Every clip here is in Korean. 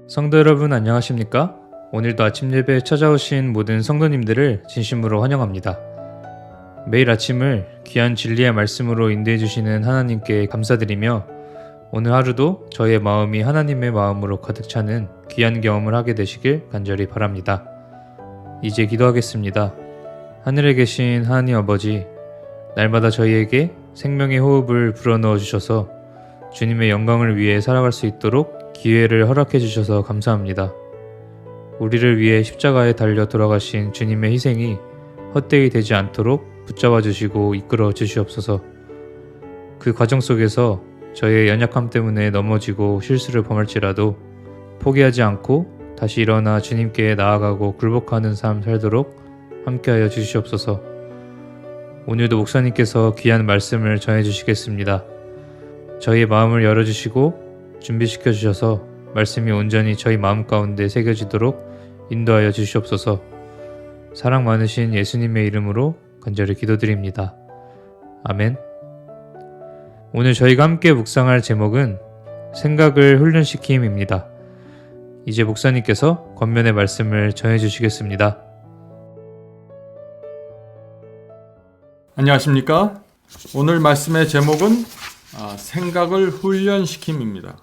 성도 여러분 안녕하십니까? 오늘도 아침 예배에 찾아오신 모든 성도님들을 진심으로 환영합니다. 매일 아침을 귀한 진리의 말씀으로 인도해 주시는 하나님께 감사드리며 오늘 하루도 저의 마음이 하나님의 마음으로 가득 차는 귀한 경험을 하게 되시길 간절히 바랍니다. 이제 기도하겠습니다. 하늘에 계신 하나님 아버지, 날마다 저희에게 생명의 호흡을 불어넣어 주셔서 주님의 영광을 위해 살아갈 수 있도록 기회를 허락해 주셔서 감사합니다. 우리를 위해 십자가에 달려 돌아가신 주님의 희생이 헛되이 되지 않도록 붙잡아 주시고 이끌어 주시옵소서. 그 과정 속에서 저의 연약함 때문에 넘어지고 실수를 범할지라도 포기하지 않고 다시 일어나 주님께 나아가고 굴복하는 삶 살도록 함께하여 주시옵소서. 오늘도 목사님께서 귀한 말씀을 전해 주시겠습니다. 저희의 마음을 열어주시고 준비시켜 주셔서 말씀이 온전히 저희 마음 가운데 새겨지도록 인도하여 주시옵소서. 사랑 많으신 예수님의 이름으로 간절히 기도드립니다. 아멘. 오늘 저희가 함께 묵상할 제목은 생각을 훈련시킴입니다. 이제 목사님께서 권면의 말씀을 전해 주시겠습니다. 안녕하십니까? 오늘 말씀의 제목은 생각을 훈련시킴입니다.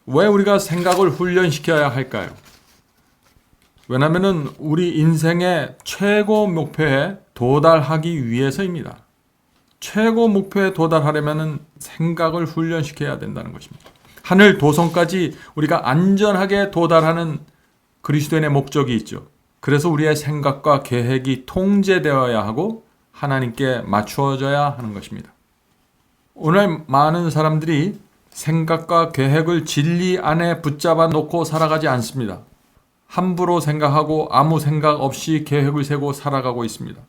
왜 우리가 생각을 훈련시켜야 할까요? 왜냐하면 우리 인생의 최고 목표에 도달하기 위해서입니다. 최고 목표에 도달하려면 생각을 훈련시켜야 된다는 것입니다. 하늘 도성까지 우리가 안전하게 도달하는 그리스도인의 목적이 있죠. 그래서 우리의 생각과 계획이 통제되어야 하고 하나님께 맞추어져야 하는 것입니다. 오늘 많은 사람들이 생각과 계획을 진리 안에 붙잡아 놓고 살아가지 않습니다. 함부로 생각하고 아무 생각 없이 계획을 세고 살아가고 있습니다.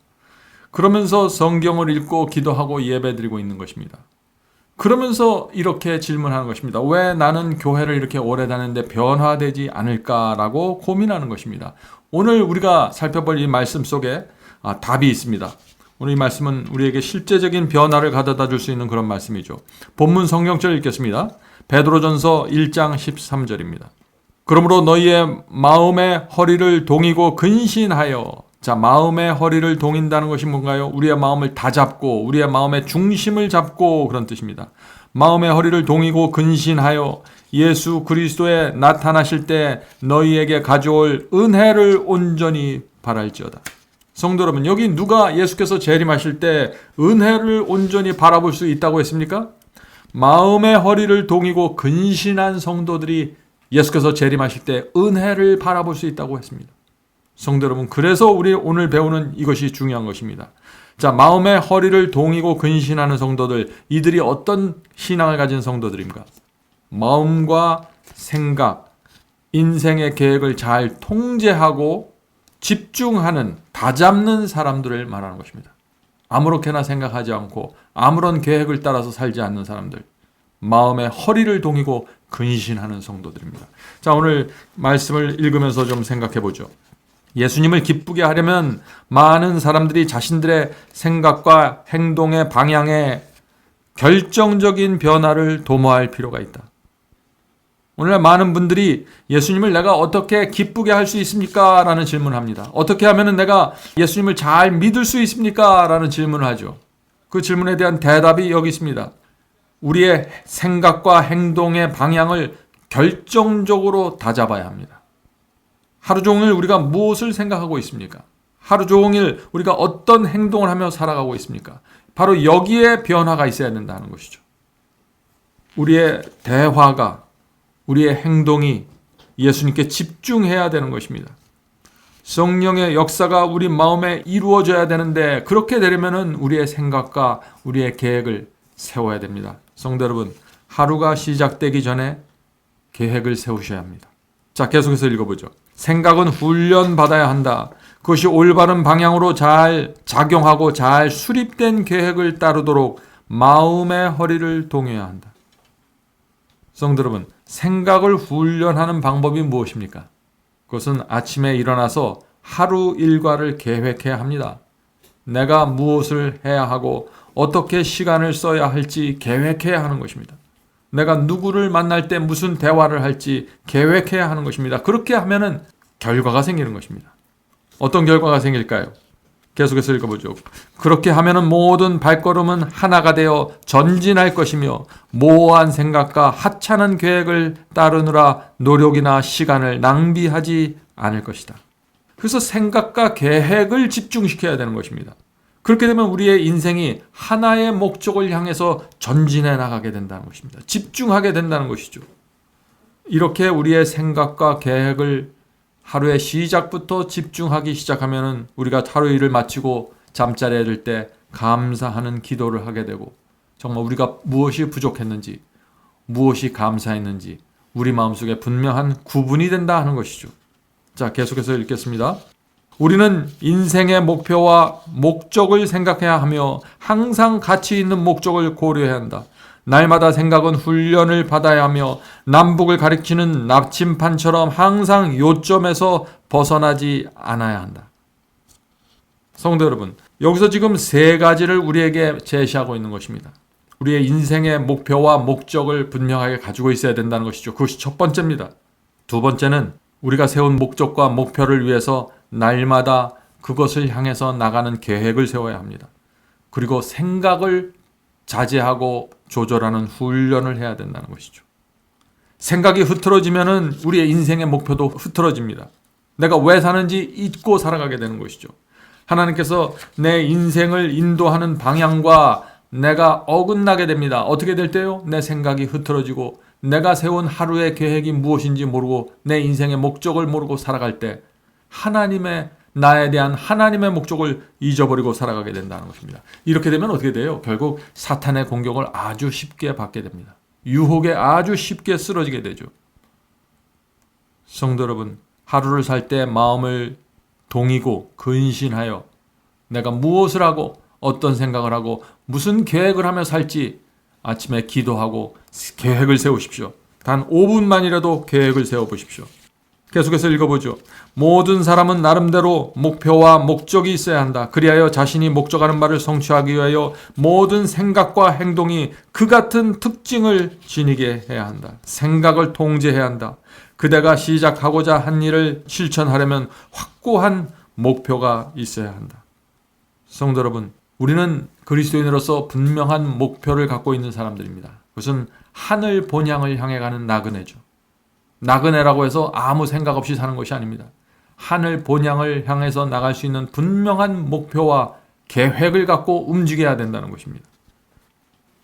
그러면서 성경을 읽고 기도하고 예배드리고 있는 것입니다. 그러면서 이렇게 질문하는 것입니다. 왜 나는 교회를 이렇게 오래 다녔는데 변화되지 않을까라고 고민하는 것입니다. 오늘 우리가 살펴볼 이 말씀 속에 답이 있습니다. 오늘 이 말씀은 우리에게 실제적인 변화를 가져다 줄 수 있는 그런 말씀이죠. 본문 성경절 읽겠습니다. 베드로전서 1장 13절입니다. 그러므로 너희의 마음의 허리를 동이고 근신하여. 자, 마음의 허리를 동인다는 것이 뭔가요? 우리의 마음을 다 잡고 우리의 마음의 중심을 잡고 그런 뜻입니다. 마음의 허리를 동이고 근신하여 예수 그리스도에 나타나실 때 너희에게 가져올 은혜를 온전히 바랄지어다. 성도 여러분, 여기 누가 예수께서 재림하실 때 은혜를 온전히 바라볼 수 있다고 했습니까? 마음의 허리를 동이고 근신한 성도들이 예수께서 재림하실 때 은혜를 바라볼 수 있다고 했습니다. 성도 여러분, 그래서 우리 오늘 배우는 이것이 중요한 것입니다. 자, 마음의 허리를 동이고 근신하는 성도들, 이들이 어떤 신앙을 가진 성도들입니까? 마음과 생각, 인생의 계획을 잘 통제하고 집중하는, 다잡는 사람들을 말하는 것입니다. 아무렇게나 생각하지 않고 아무런 계획을 따라서 살지 않는 사람들, 마음의 허리를 동이고 근신하는 성도들입니다. 자, 오늘 말씀을 읽으면서 좀 생각해 보죠. 예수님을 기쁘게 하려면 많은 사람들이 자신들의 생각과 행동의 방향에 결정적인 변화를 도모할 필요가 있다. 오늘날 많은 분들이 예수님을 내가 어떻게 기쁘게 할 수 있습니까? 라는 질문을 합니다. 어떻게 하면 내가 예수님을 잘 믿을 수 있습니까? 라는 질문을 하죠. 그 질문에 대한 대답이 여기 있습니다. 우리의 생각과 행동의 방향을 결정적으로 다잡아야 합니다. 하루 종일 우리가 무엇을 생각하고 있습니까? 하루 종일 우리가 어떤 행동을 하며 살아가고 있습니까? 바로 여기에 변화가 있어야 된다는 것이죠. 우리의 대화가, 우리의 행동이 예수님께 집중해야 되는 것입니다. 성령의 역사가 우리 마음에 이루어져야 되는데 그렇게 되려면 우리의 생각과 우리의 계획을 세워야 됩니다. 성도 여러분, 하루가 시작되기 전에 계획을 세우셔야 합니다. 자, 계속해서 읽어보죠. 생각은 훈련받아야 한다. 그것이 올바른 방향으로 잘 작용하고 잘 수립된 계획을 따르도록 마음의 허리를 동여야 한다. 성도 여러분, 생각을 훈련하는 방법이 무엇입니까? 그것은 아침에 일어나서 하루 일과를 계획해야 합니다. 내가 무엇을 해야 하고 어떻게 시간을 써야 할지 계획해야 하는 것입니다. 내가 누구를 만날 때 무슨 대화를 할지 계획해야 하는 것입니다. 그렇게 하면은 결과가 생기는 것입니다. 어떤 결과가 생길까요? 계속해서 읽어보죠. 그렇게 하면은 모든 발걸음은 하나가 되어 전진할 것이며 모호한 생각과 하찮은 계획을 따르느라 노력이나 시간을 낭비하지 않을 것이다. 그래서 생각과 계획을 집중시켜야 되는 것입니다. 그렇게 되면 우리의 인생이 하나의 목적을 향해서 전진해 나가게 된다는 것입니다. 집중하게 된다는 것이죠. 이렇게 우리의 생각과 계획을 하루의 시작부터 집중하기 시작하면은 우리가 하루 일을 마치고 잠자리에 들 때 감사하는 기도를 하게 되고 정말 우리가 무엇이 부족했는지 무엇이 감사했는지 우리 마음속에 분명한 구분이 된다 하는 것이죠. 자, 계속해서 읽겠습니다. 우리는 인생의 목표와 목적을 생각해야 하며 항상 가치 있는 목적을 고려해야 한다. 날마다 생각은 훈련을 받아야 하며 남북을 가리키는 나침판처럼 항상 요점에서 벗어나지 않아야 한다. 성도 여러분, 여기서 지금 세 가지를 우리에게 제시하고 있는 것입니다. 우리의 인생의 목표와 목적을 분명하게 가지고 있어야 된다는 것이죠. 그것이 첫 번째입니다. 두 번째는 우리가 세운 목적과 목표를 위해서 날마다 그것을 향해서 나가는 계획을 세워야 합니다. 그리고 생각을 자제하고 조절하는 훈련을 해야 된다는 것이죠. 생각이 흐트러지면은 우리의 인생의 목표도 흐트러집니다. 내가 왜 사는지 잊고 살아가게 되는 것이죠. 하나님께서 내 인생을 인도하는 방향과 내가 어긋나게 됩니다. 어떻게 될 때요? 내 생각이 흐트러지고 내가 세운 하루의 계획이 무엇인지 모르고 내 인생의 목적을 모르고 살아갈 때 하나님의 나에 대한 하나님의 목적을 잊어버리고 살아가게 된다는 것입니다. 이렇게 되면 어떻게 돼요? 결국 사탄의 공격을 아주 쉽게 받게 됩니다. 유혹에 아주 쉽게 쓰러지게 되죠. 성도 여러분, 하루를 살 때 마음을 동이고 근신하여 내가 무엇을 하고 어떤 생각을 하고 무슨 계획을 하며 살지 아침에 기도하고 계획을 세우십시오. 단 5분만이라도 계획을 세워보십시오. 계속해서 읽어보죠. 모든 사람은 나름대로 목표와 목적이 있어야 한다. 그리하여 자신이 목적하는 바를 성취하기 위하여 모든 생각과 행동이 그 같은 특징을 지니게 해야 한다. 생각을 통제해야 한다. 그대가 시작하고자 한 일을 실천하려면 확고한 목표가 있어야 한다. 성도 여러분, 우리는 그리스도인으로서 분명한 목표를 갖고 있는 사람들입니다. 그것은 하늘 본향을 향해 가는 나그네죠. 나그네라고 해서 아무 생각 없이 사는 것이 아닙니다. 하늘 본향을 향해서 나갈 수 있는 분명한 목표와 계획을 갖고 움직여야 된다는 것입니다.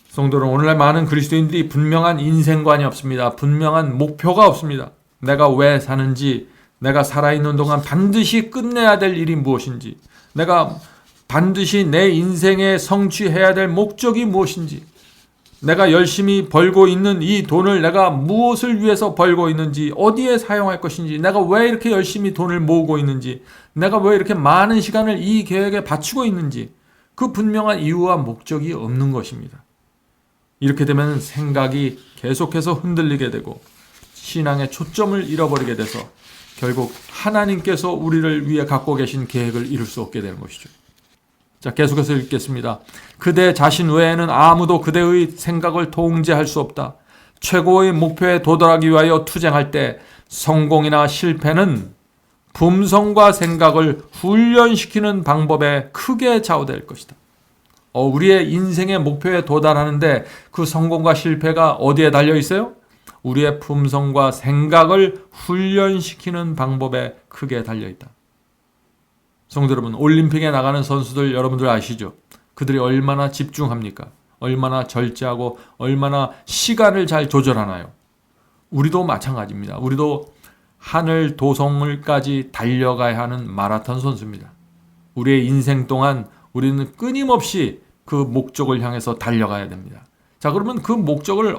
성도 여러분, 오늘날 많은 그리스도인들이 분명한 인생관이 없습니다. 분명한 목표가 없습니다. 내가 왜 사는지, 내가 살아있는 동안 반드시 끝내야 될 일이 무엇인지, 내가 반드시 내 인생에 성취해야 될 목적이 무엇인지, 내가 열심히 벌고 있는 이 돈을 내가 무엇을 위해서 벌고 있는지, 어디에 사용할 것인지, 내가 왜 이렇게 열심히 돈을 모으고 있는지, 내가 왜 이렇게 많은 시간을 이 계획에 바치고 있는지, 그 분명한 이유와 목적이 없는 것입니다. 이렇게 되면 생각이 계속해서 흔들리게 되고 신앙의 초점을 잃어버리게 돼서 결국 하나님께서 우리를 위해 갖고 계신 계획을 이룰 수 없게 되는 것이죠. 자, 계속해서 읽겠습니다. 그대 자신 외에는 아무도 그대의 생각을 통제할 수 없다. 최고의 목표에 도달하기 위하여 투쟁할 때 성공이나 실패는 품성과 생각을 훈련시키는 방법에 크게 좌우될 것이다. 우리의 인생의 목표에 도달하는데 그 성공과 실패가 어디에 달려 있어요? 우리의 품성과 생각을 훈련시키는 방법에 크게 달려 있다. 성도 여러분, 올림픽에 나가는 선수들 여러분들 아시죠? 그들이 얼마나 집중합니까? 얼마나 절제하고 얼마나 시간을 잘 조절하나요? 우리도 마찬가지입니다. 우리도 하늘 도성을까지 달려가야 하는 마라톤 선수입니다. 우리의 인생 동안 우리는 끊임없이 그 목적을 향해서 달려가야 됩니다. 자, 그러면 그 목표를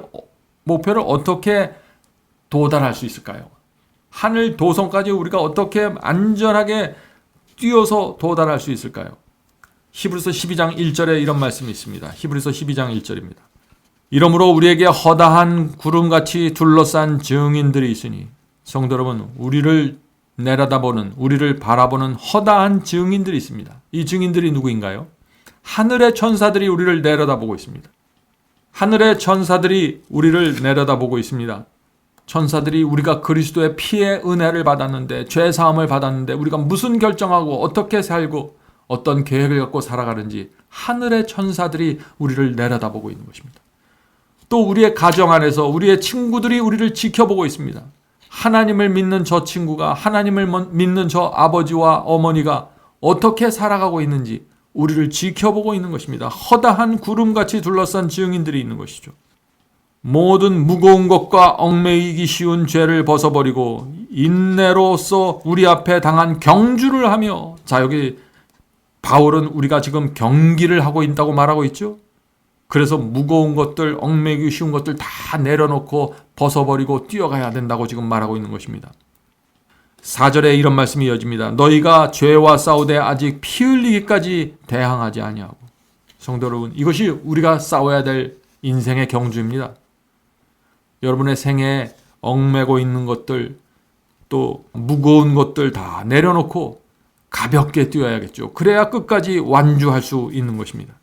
어떻게 도달할 수 있을까요? 하늘 도성까지 우리가 어떻게 안전하게 뛰어서 도달할 수 있을까요? 히브리서 12장 1절에 이런 말씀이 있습니다. 히브리서 12장 1절입니다. 이러므로 우리에게 허다한 구름같이 둘러싼 증인들이 있으니, 성도 여러분, 우리를 내려다보는, 우리를 바라보는 허다한 증인들이 있습니다. 이 증인들이 누구인가요? 하늘의 천사들이 우리를 내려다보고 있습니다. 하늘의 천사들이 우리를 내려다보고 있습니다. 천사들이 우리가 그리스도의 피의 은혜를 받았는데, 죄 사함을 받았는데 우리가 무슨 결정하고 어떻게 살고 어떤 계획을 갖고 살아가는지 하늘의 천사들이 우리를 내려다보고 있는 것입니다. 또 우리의 가정 안에서 우리의 친구들이 우리를 지켜보고 있습니다. 하나님을 믿는 저 친구가, 하나님을 믿는 저 아버지와 어머니가 어떻게 살아가고 있는지 우리를 지켜보고 있는 것입니다. 허다한 구름같이 둘러싼 증인들이 있는 것이죠. 모든 무거운 것과 얽매이기 쉬운 죄를 벗어버리고 인내로서 우리 앞에 당한 경주를 하며, 자, 여기 바울은 우리가 지금 경기를 하고 있다고 말하고 있죠. 그래서 무거운 것들, 얽매이기 쉬운 것들 다 내려놓고 벗어버리고 뛰어가야 된다고 지금 말하고 있는 것입니다. 4절에 이런 말씀이 이어집니다. 너희가 죄와 싸우되 아직 피 흘리기까지 대항하지 아니하고. 성도 여러분, 이것이 우리가 싸워야 될 인생의 경주입니다. 여러분의 생에 얽매고 있는 것들, 또 무거운 것들 다 내려놓고 가볍게 뛰어야겠죠. 그래야 끝까지 완주할 수 있는 것입니다.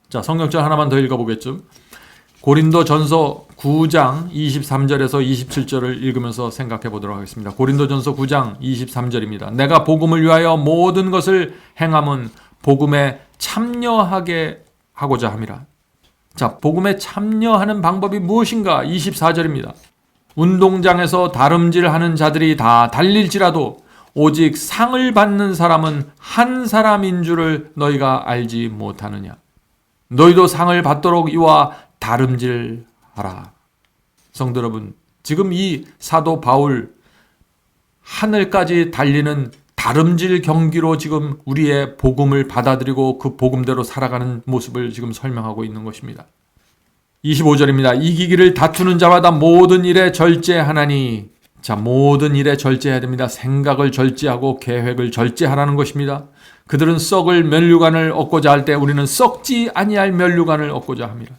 자, 성경절 하나만 더 읽어보겠죠. 고린도전서 9장 23절에서 27절을 읽으면서 생각해 보도록 하겠습니다. 고린도전서 9장 23절입니다. 내가 복음을 위하여 모든 것을 행함은 복음에 참여하게 하고자 함이라. 자, 복음에 참여하는 방법이 무엇인가? 24절입니다. 운동장에서 다름질하는 자들이 다 달릴지라도 오직 상을 받는 사람은 한 사람인 줄을 너희가 알지 못하느냐. 너희도 상을 받도록 이와 다름질하라. 성도 여러분, 지금 이 사도 바울 하늘까지 달리는 다름질 경기로 지금 우리의 복음을 받아들이고 그 복음대로 살아가는 모습을 지금 설명하고 있는 것입니다. 25절입니다. 이기기를 다투는 자마다 모든 일에 절제하나니. 자, 모든 일에 절제해야 됩니다. 생각을 절제하고 계획을 절제하라는 것입니다. 그들은 썩을 면류관을 얻고자 할 때 우리는 썩지 아니할 면류관을 얻고자 합니다.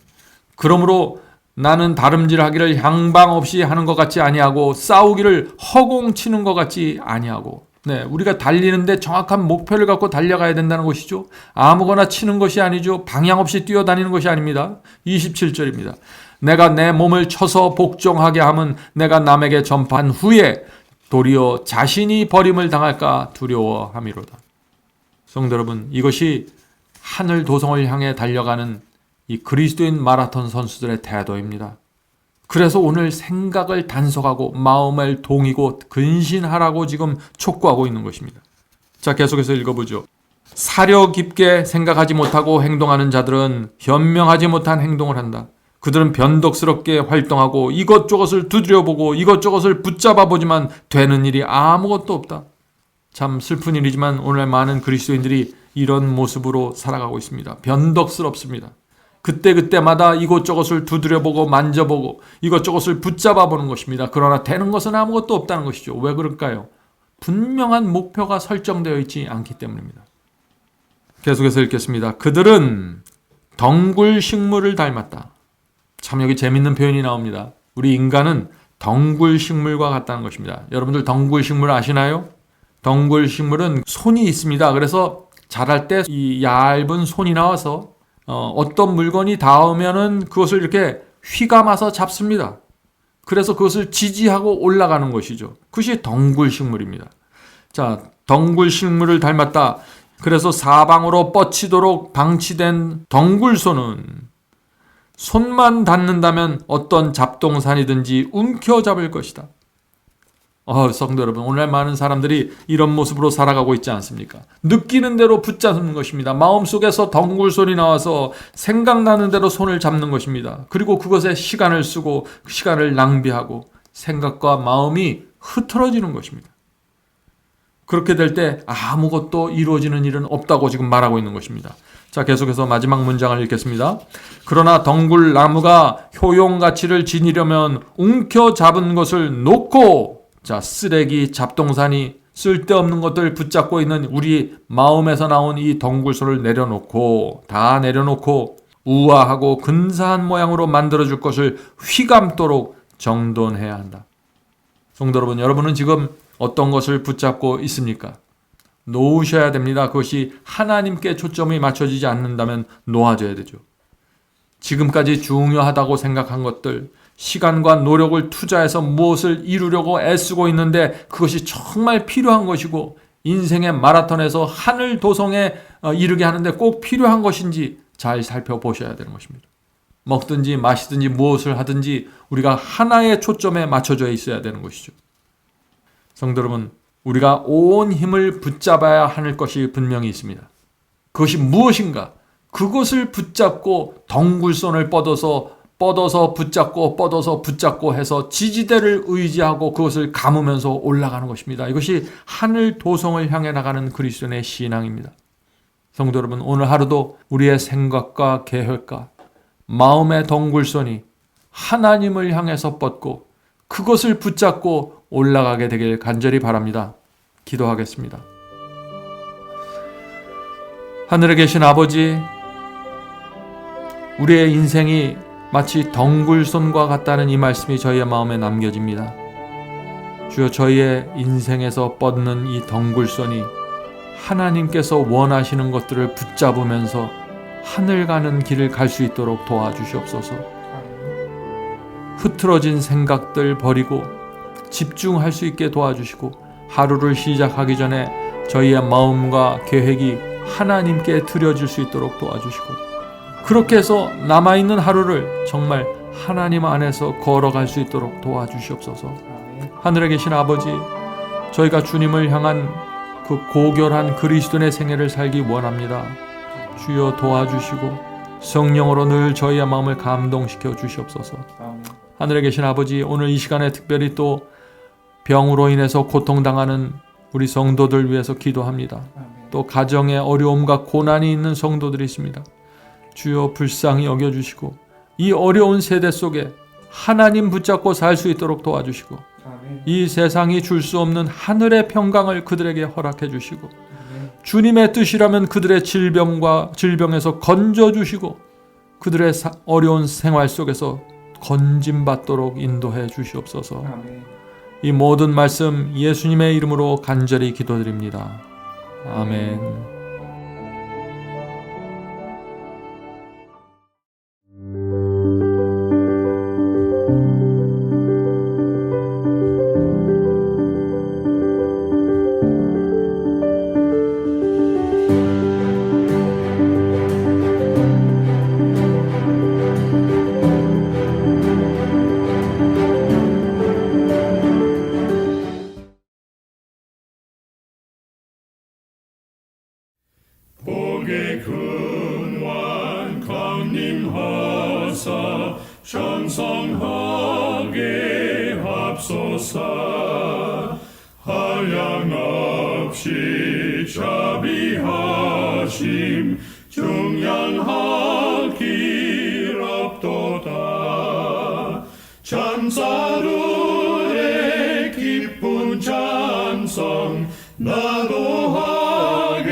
그러므로 나는 다름질하기를 향방 없이 하는 것 같지 아니하고 싸우기를 허공치는 것 같지 아니하고. 네, 우리가 달리는데 정확한 목표를 갖고 달려가야 된다는 것이죠. 아무거나 치는 것이 아니죠. 방향 없이 뛰어다니는 것이 아닙니다. 27절입니다. 내가 내 몸을 쳐서 복종하게 함은 내가 남에게 전파한 후에 도리어 자신이 버림을 당할까 두려워함이로다. 성도 여러분, 이것이 하늘 도성을 향해 달려가는 이 그리스도인 마라톤 선수들의 태도입니다. 그래서 오늘 생각을 단속하고 마음을 동이고 근신하라고 지금 촉구하고 있는 것입니다. 자, 계속해서 읽어보죠. 사려 깊게 생각하지 못하고 행동하는 자들은 현명하지 못한 행동을 한다. 그들은 변덕스럽게 활동하고 이것저것을 두드려보고 이것저것을 붙잡아 보지만 되는 일이 아무것도 없다. 참 슬픈 일이지만 오늘 많은 그리스도인들이 이런 모습으로 살아가고 있습니다. 변덕스럽습니다. 그때그때마다 이것저것을 두드려보고 만져보고 이것저것을 붙잡아 보는 것입니다. 그러나 되는 것은 아무것도 없다는 것이죠. 왜 그럴까요? 분명한 목표가 설정되어 있지 않기 때문입니다. 계속해서 읽겠습니다. 그들은 덩굴 식물을 닮았다. 참 여기 재밌는 표현이 나옵니다. 우리 인간은 덩굴 식물과 같다는 것입니다. 여러분들 덩굴 식물 아시나요? 덩굴 식물은 손이 있습니다. 그래서 자랄 때 이 얇은 손이 나와서 어떤 물건이 닿으면은 그것을 이렇게 휘감아서 잡습니다. 그래서 그것을 지지하고 올라가는 것이죠. 그것이 덩굴 식물입니다. 자, 덩굴 식물을 닮았다. 그래서 사방으로 뻗치도록 방치된 덩굴손은 손만 닿는다면 어떤 잡동산이든지 움켜잡을 것이다. 성도 여러분, 오늘 많은 사람들이 이런 모습으로 살아가고 있지 않습니까? 느끼는 대로 붙잡는 것입니다. 마음속에서 덩굴손이 나와서 생각나는 대로 손을 잡는 것입니다. 그리고 그것에 시간을 쓰고 시간을 낭비하고 생각과 마음이 흐트러지는 것입니다. 그렇게 될 때 아무것도 이루어지는 일은 없다고 지금 말하고 있는 것입니다. 자, 계속해서 마지막 문장을 읽겠습니다. 그러나 덩굴 나무가 효용 가치를 지니려면 움켜잡은 것을 놓고, 자, 쓰레기, 잡동사니, 쓸데없는 것들 붙잡고 있는 우리 마음에서 나온 이 덩굴손을 내려놓고, 다 내려놓고 우아하고 근사한 모양으로 만들어줄 것을 휘감도록 정돈해야 한다. 성도 여러분, 여러분은 지금 어떤 것을 붙잡고 있습니까? 놓으셔야 됩니다. 그것이 하나님께 초점이 맞춰지지 않는다면 놓아져야 되죠. 지금까지 중요하다고 생각한 것들, 시간과 노력을 투자해서 무엇을 이루려고 애쓰고 있는데 그것이 정말 필요한 것이고 인생의 마라톤에서 하늘 도성에 이르게 하는데 꼭 필요한 것인지 잘 살펴보셔야 되는 것입니다. 먹든지 마시든지 무엇을 하든지 우리가 하나의 초점에 맞춰져 있어야 되는 것이죠. 성도 여러분, 우리가 온 힘을 붙잡아야 하는 것이 분명히 있습니다. 그것이 무엇인가? 그것을 붙잡고 덩굴손을 뻗어서 붙잡고 해서 지지대를 의지하고 그것을 감으면서 올라가는 것입니다. 이것이 하늘 도성을 향해 나가는 그리스도인의 신앙입니다. 성도 여러분, 오늘 하루도 우리의 생각과 계획과 마음의 덩굴손이 하나님을 향해서 뻗고 그것을 붙잡고 올라가게 되길 간절히 바랍니다. 기도하겠습니다. 하늘에 계신 아버지, 우리의 인생이 마치 덩굴손과 같다는 이 말씀이 저희의 마음에 남겨집니다. 주여, 저희의 인생에서 뻗는 이 덩굴손이 하나님께서 원하시는 것들을 붙잡으면서 하늘 가는 길을 갈 수 있도록 도와주시옵소서. 흐트러진 생각들 버리고 집중할 수 있게 도와주시고 하루를 시작하기 전에 저희의 마음과 계획이 하나님께 드려질 수 있도록 도와주시고 그렇게 해서 남아있는 하루를 정말 하나님 안에서 걸어갈 수 있도록 도와주시옵소서. 하늘에 계신 아버지, 저희가 주님을 향한 그 고결한 그리스도인의 생애를 살기 원합니다. 주여 도와주시고 성령으로 늘 저희의 마음을 감동시켜 주시옵소서. 하늘에 계신 아버지, 오늘 이 시간에 특별히 또 병으로 인해서 고통당하는 우리 성도들 위해서 기도합니다. 또 가정에 어려움과 고난이 있는 성도들이 있습니다. 주여 불쌍히 여겨주시고 이 어려운 세대 속에 하나님 붙잡고 살 수 있도록 도와주시고 이 세상이 줄 수 없는 하늘의 평강을 그들에게 허락해 주시고 주님의 뜻이라면 그들의 질병에서 건져주시고 그들의 어려운 생활 속에서 건짐받도록 인도해 주시옵소서. 이 모든 말씀 예수님의 이름으로 간절히 기도드립니다. 아멘. 복의 근원 강림하사 찬송하게 합소서. 한량없이 자비하심 중량할 길 없도다. 찬사루의 기쁜 찬송 나도하게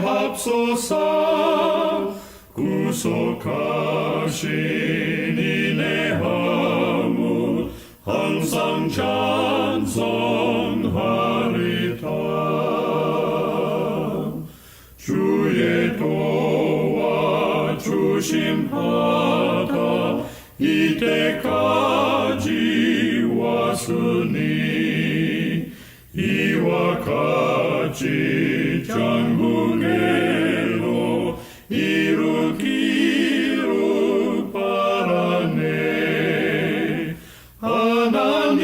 합소서. 구속하신 이내 하무 항상 찬송하리다. 주의 도와 주심하다 이때까지 왔으니 이와 같이 전국에로 이루기를 바라네. 하나님을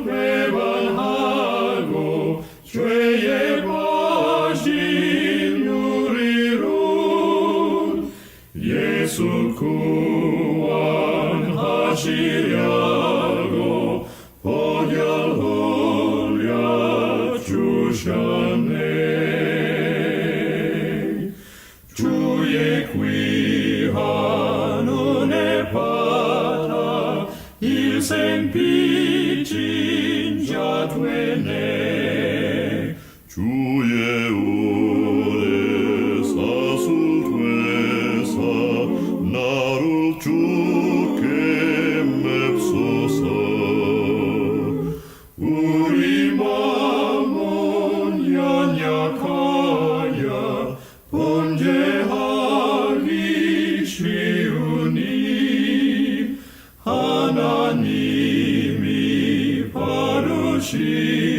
배반하고 죄에 빠진 우리를 예수 구원하시려고 보혈 흘려 주셨네. 주의 귀한 은혜 받아 일생 빚진 자 되네. 주의 은혜 사수 되사 나를 주께 맵소서. 우리 마음은 연약하여 범죄하기 하시